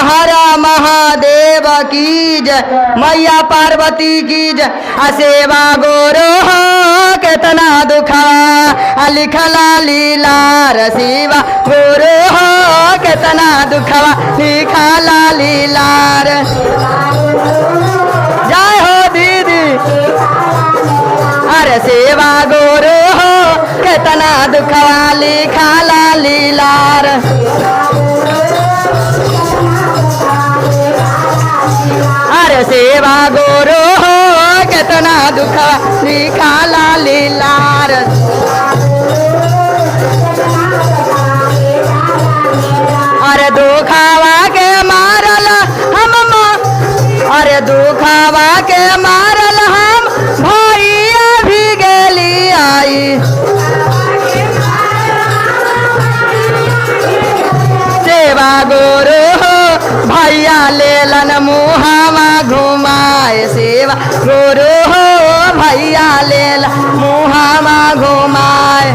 हरा महादेव की जय, मैया पार्वती की जय। सेवा गोरो हो केतना दुखा, लिखला लीलार शिवा गोरो हो केतना दुखवा, लिखला लीलार। जय हो दीदी। अरे सेवा गोरो हो केतना दुखवा, लिखला लीलार। अरे सेवा गोरो हो केतना दुखवा, लिखला लीलार। अरे दुखावा के मारल हम, अरे दुखावा के मारल हम भैया भी गेली आई। सेवा गोरो हो भैया लेलन मुहावा घुमाए, सेवा गोरो हो भैया लेला मुहावा घुमाए।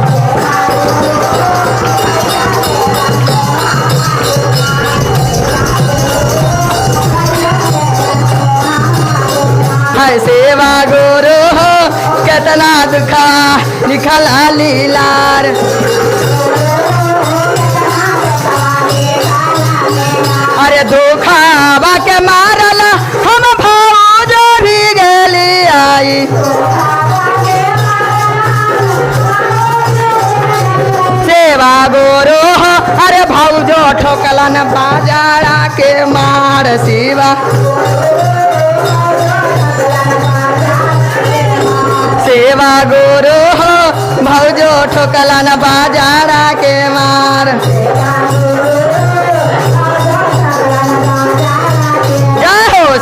है सेवा गोरो हो केतना दुखा, लिखला लीलार। अरे दुखावा के मारल हम भौज भी गेली आई। सेवा गोरो हो अरे भौजो ठोकलन बाजारा के मार, शिवा सेवा गोरो हो भौजो ठोकलन बाजारा के मार।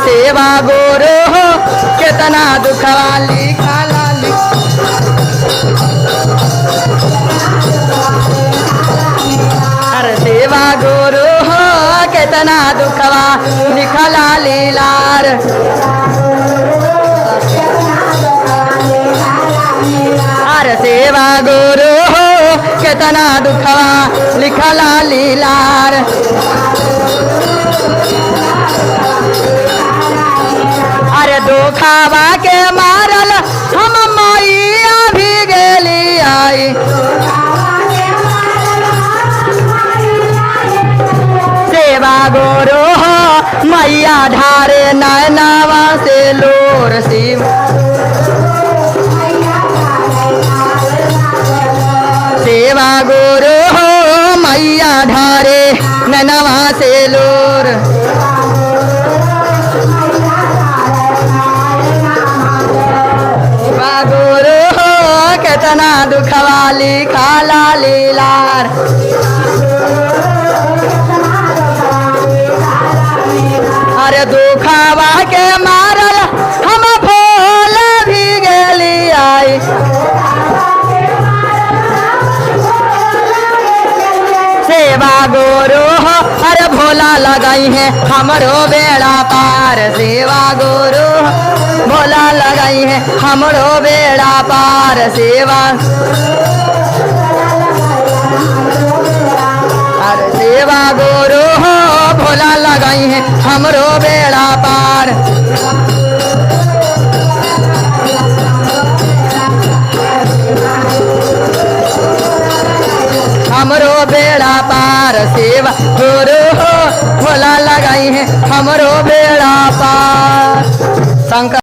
सेवा गोरो हो केतना दुखवा, लिखला अरे सेवा गोरो हो केतना दुखवा, लिखला लीलार। अरे सेवा गोरो हो केतना दुखवा, लिखला लीलार। अरे दुखावा के मारल हम मैया भी गेली आई। सेवा गोरो हो मैया ढारे नैनवा से लोर, शिव सेवा गोरो हो मैया ढारे नैनवा से लोर। गोरो हो केतना दुखवा, लिखला लीलार। अरे दुखावा के मारल हम भोल भी गेली आई। सेवा गोरो हो अरे भोला लगाई है हमरो बेड़ा पार, सेवा गोरो भोला लगाई है हमरो बेड़ा पार। सेवा अरे सेवा गोरो हो भोला लगाई है हमरो बेड़ा पार। हमरो बेड़ा पार, सेवा गोरो हो भोला लगाई है हमरो बेड़ा पार। शंकर